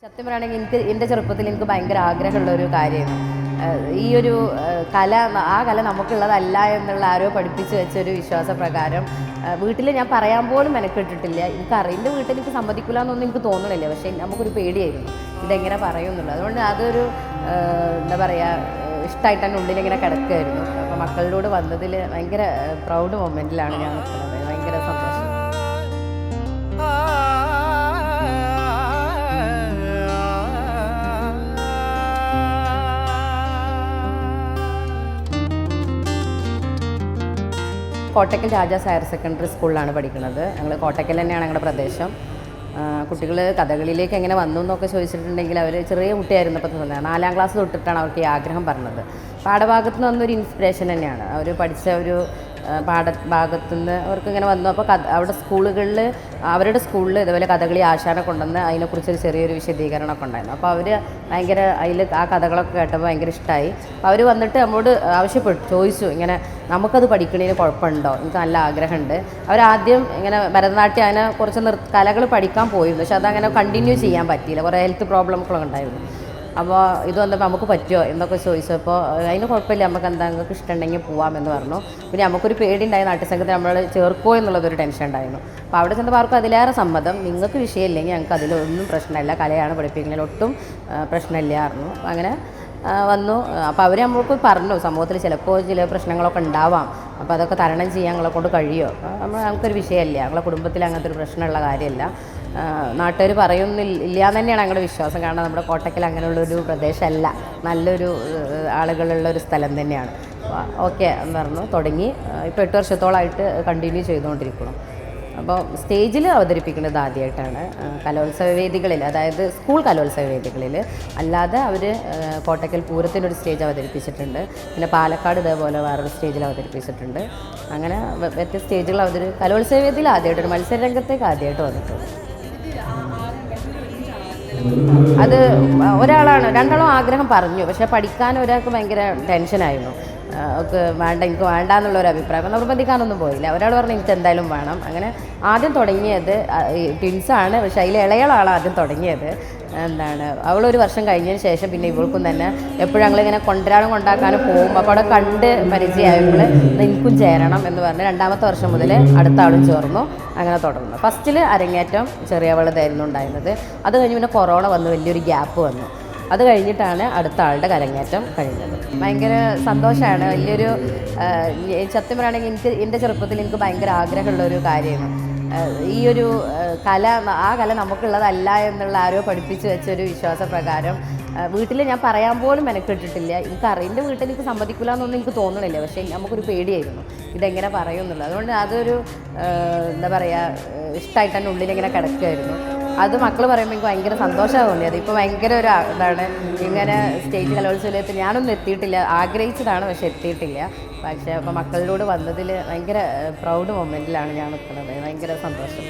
സത്യം പറയുകയാണെങ്കിൽ എൻ്റെ ചെറുപ്പത്തിൽ എനിക്ക് ഭയങ്കര ആഗ്രഹമുള്ളൊരു കാര്യമായിരുന്നു. ഈ ഒരു കല നമുക്കുള്ളതല്ല എന്നുള്ള ആരോ പഠിപ്പിച്ച് വെച്ചൊരു വിശ്വാസപ്രകാരം വീട്ടിൽ ഞാൻ പറയാൻ പോലും മെനക്കെട്ടിട്ടില്ല. എൻ്റെ വീട്ടിൽ എനിക്ക് സമ്മതിക്കില്ല എന്നൊന്നും എനിക്ക് തോന്നണില്ല. പക്ഷേ നമുക്കൊരു പേടിയായിരുന്നു ഇതെങ്ങനെ പറയുമെന്നുള്ളത്. അതുകൊണ്ട് അതൊരു എന്താ പറയുക ഇഷ്ടമായിട്ട് തന്നെ ഉള്ളിലിങ്ങനെ കിടക്കുമായിരുന്നു. അപ്പോൾ മക്കളിലൂടെ വന്നതിൽ ഭയങ്കര പ്രൗഡ് മൊമെൻറ്റിലാണ് ഞാൻ നിൽക്കുന്നത്. ഭയങ്കര സന്തോഷം. കോട്ടക്കൽ രാജാസ് ഹയർ സെക്കൻഡറി സ്കൂളിലാണ് പഠിക്കുന്നത്. ഞങ്ങൾ കോട്ടക്കൽ തന്നെയാണ് ഞങ്ങളുടെ പ്രദേശം. കുട്ടികൾ കഥകളിയിലേക്ക് എങ്ങനെ വന്നു എന്നൊക്കെ ചോദിച്ചിട്ടുണ്ടെങ്കിൽ അവർ ചെറിയ കുട്ടിയായിരുന്നപ്പോൾ തന്നെ 4ാം ക്ലാസ് തൊട്ടിട്ടാണ് അവർക്ക് ഈ ആഗ്രഹം പറഞ്ഞത്. പാഠഭാഗത്ത് നിന്ന് വന്നൊരു ഇൻസ്പിറേഷൻ തന്നെയാണ്. അവർ പഠിച്ച ഒരു ഭാഗത്തുനിന്ന് അവർക്ക് ഇങ്ങനെ വന്നു. അപ്പോൾ അവിടെ സ്കൂളുകളിൽ അവരുടെ സ്കൂളിൽ ഇതുപോലെ കഥകളി ആശാനെ കൊണ്ടുവന്ന് അതിനെക്കുറിച്ചൊരു ചെറിയൊരു വിശദീകരണമൊക്കെ ഉണ്ടായിരുന്നു. അപ്പോൾ അവർ ഭയങ്കര ആ കഥകളൊക്കെ കേട്ടപ്പോൾ ഭയങ്കര ഇഷ്ടമായി. അപ്പോൾ അവർ വന്നിട്ട് നമ്മളോട് ചോദിച്ചു ഇങ്ങനെ നമുക്കത് പഠിക്കണതിന് കുഴപ്പമുണ്ടോ, എനിക്ക് നല്ല ആഗ്രഹമുണ്ട്. അവരാദ്യം ഇങ്ങനെ ഭരതനാട്യം അങ്ങനെ കുറച്ച് കലകൾ പഠിക്കാൻ പോയിരുന്നു. പക്ഷെ അതങ്ങനെ കണ്ടിന്യൂ ചെയ്യാൻ പറ്റിയില്ല. കുറേ ഹെൽത്ത് പ്രോബ്ലമൊക്കെ ഉണ്ടായിരുന്നു. അപ്പോൾ ഇത് വന്നപ്പോൾ നമുക്ക് പറ്റുമോ എന്നൊക്കെ ചോദിച്ചപ്പോൾ അതിന് കുഴപ്പമില്ല, നമുക്ക് എന്താ നിങ്ങൾക്ക് ഇഷ്ടമുണ്ടെങ്കിൽ പോവാമെന്ന് പറഞ്ഞു. പിന്നെ നമുക്കൊരു പേടിയുണ്ടായി, നാട്യസംഘത്തിൽ നമ്മൾ ചേർക്കുമോ എന്നുള്ളതൊരു ടെൻഷൻ ഉണ്ടായിരുന്നു. അപ്പോൾ അവിടെ ചെന്നപ്പോൾ അവർക്ക് അതിലേറെ സമ്മതം, നിങ്ങൾക്ക് വിഷയമില്ലെങ്കിൽ ഞങ്ങൾക്ക് അതിലൊന്നും പ്രശ്നമില്ല, കലയാണ് പഠിപ്പിക്കുന്നതിൽ ഒട്ടും പ്രശ്നമില്ലായിരുന്നു. അപ്പോൾ അങ്ങനെ വന്നു. അപ്പോൾ അവർ നമ്മൾക്ക് പറഞ്ഞു സമൂഹത്തിൽ ചിലപ്പോൾ ചില പ്രശ്നങ്ങളൊക്കെ ഉണ്ടാവാം, അപ്പോൾ അതൊക്കെ തരണം ചെയ്യാൻ ഞങ്ങളെ കൊണ്ട് കഴിയുമോ, നമുക്കൊരു വിഷയമല്ല, ഞങ്ങളെ കുടുംബത്തിൽ അങ്ങനത്തെ ഒരു പ്രശ്നമുള്ള കാര്യമല്ല, നാട്ടുകാർ പറയുന്നില്ല എന്ന് തന്നെയാണ് ഞങ്ങളുടെ വിശ്വാസം. കാരണം നമ്മുടെ കോട്ടക്കൽ അങ്ങനെയുള്ളൊരു പ്രദേശമല്ല, നല്ലൊരു ആളുകളുള്ളൊരു സ്ഥലം തന്നെയാണ്. ഓക്കെ എന്ന് പറഞ്ഞു തുടങ്ങി. ഇപ്പോൾ 8 വർഷത്തോളമായിട്ട് കണ്ടിന്യൂ ചെയ്തുകൊണ്ടിരിക്കണം. അപ്പോൾ സ്റ്റേജിൽ അവതരിപ്പിക്കുന്നത് ആദ്യമായിട്ടാണ്. കലോത്സവ വേദികളിൽ, അതായത് സ്കൂൾ കലോത്സവ വേദികളിൽ, അല്ലാതെ അവർ കോട്ടക്കൽ പൂരത്തിനൊരു സ്റ്റേജ് അവതരിപ്പിച്ചിട്ടുണ്ട്. പിന്നെ പാലക്കാട് ഇതേപോലെ വേറൊരു സ്റ്റേജിൽ അവതരിപ്പിച്ചിട്ടുണ്ട്. അങ്ങനെ വ്യത്യസ്ത സ്റ്റേജുകൾ കലോത്സവ വേദിയിൽ ആദ്യമായിട്ടൊരു മത്സരരംഗത്തേക്ക് ആദ്യമായിട്ട് വന്നിട്ടുണ്ട്. അത് രണ്ടാളും ആഗ്രഹം പറഞ്ഞു. പക്ഷേ പഠിക്കാൻ ഒരാൾക്ക് ഭയങ്കര ടെൻഷനായിരുന്നു. എനിക്ക് വേണ്ട എന്നുള്ളൊരു അഭിപ്രായം, നിർബന്ധിക്കാനൊന്നും പോയില്ല. ഒരാൾ പറഞ്ഞു എനിക്ക് എന്തായാലും വേണം. അങ്ങനെ ആദ്യം തുടങ്ങിയത് ട്വിൻസാണ്, പക്ഷേ അതിൽ ഇളയാളാണ് ആദ്യം തുടങ്ങിയത്. അവളൊരു വർഷം കഴിഞ്ഞതിന് ശേഷം പിന്നെ ഇവൾക്കും തന്നെ എപ്പോഴും ഞങ്ങളിങ്ങനെ കൊണ്ടാക്കാനും പോകും. അപ്പോൾ അവിടെ കണ്ട് പരിചയമായപ്പോൾ എനിക്കും ചേരണം എന്ന് പറഞ്ഞ് 2ാമത്തെ വർഷം മുതൽ അടുത്ത ആളും ചേർന്നു. അങ്ങനെ തുടർന്നു. ഫസ്റ്റിൽ അരങ്ങേറ്റം ചെറിയവളതായിരുന്നു ഉണ്ടായിരുന്നത്. അത് കഴിഞ്ഞ് പിന്നെ കൊറോണ വന്നു, വലിയൊരു ഗ്യാപ്പ് വന്നു. അത് കഴിഞ്ഞിട്ടാണ് അടുത്ത ആളുടെ കരങ്ങേറ്റം കഴിഞ്ഞത്. ഭയങ്കര സന്തോഷമാണ്. വലിയൊരു സത്യം പറയുകയാണെങ്കിൽ എൻ്റെ ചെറുപ്പത്തിൽ എനിക്ക് ഭയങ്കര ആഗ്രഹമുള്ളൊരു കാര്യമാണ്. ഈ ഒരു കല നമുക്കുള്ളതല്ല എന്നുള്ള ആരോ പഠിപ്പിച്ച് വെച്ചൊരു വിശ്വാസപ്രകാരം വീട്ടിൽ ഞാൻ പറയാൻ പോലും മെനക്കെട്ടിട്ടില്ല. എൻ്റെ വീട്ടിൽ എനിക്ക് സമ്മതിക്കില്ല എന്നൊന്നും എനിക്ക് തോന്നണില്ല. പക്ഷേ നമുക്കൊരു പേടിയായിരുന്നു ഇതെങ്ങനെ പറയുമെന്നുള്ളത്. അതുകൊണ്ട് അതൊരു എന്താ പറയുക ഇഷ്ടമായിട്ട് തന്നെ ഉള്ളിലിങ്ങനെ കിടക്കുമായിരുന്നു. അത് മക്കൾ പറയുമ്പോൾ എനിക്ക് ഭയങ്കര സന്തോഷമാണ് തോന്നിയത്. ഇപ്പോൾ ഭയങ്കര ഒരു ഇങ്ങനെ സ്റ്റേജ് കലോത്സവത്തിൽ ഞാനൊന്നും എത്തിയിട്ടില്ല, ആഗ്രഹിച്ചതാണ് പക്ഷെ എത്തിയിട്ടില്ല. പക്ഷേ അപ്പോൾ മക്കളിലൂടെ വന്നതിൽ ഭയങ്കര പ്രൗഡ് മൊമെൻറ്റിലാണ് ഞാൻ നിൽക്കുന്നത്. ഭയങ്കര സന്തോഷം.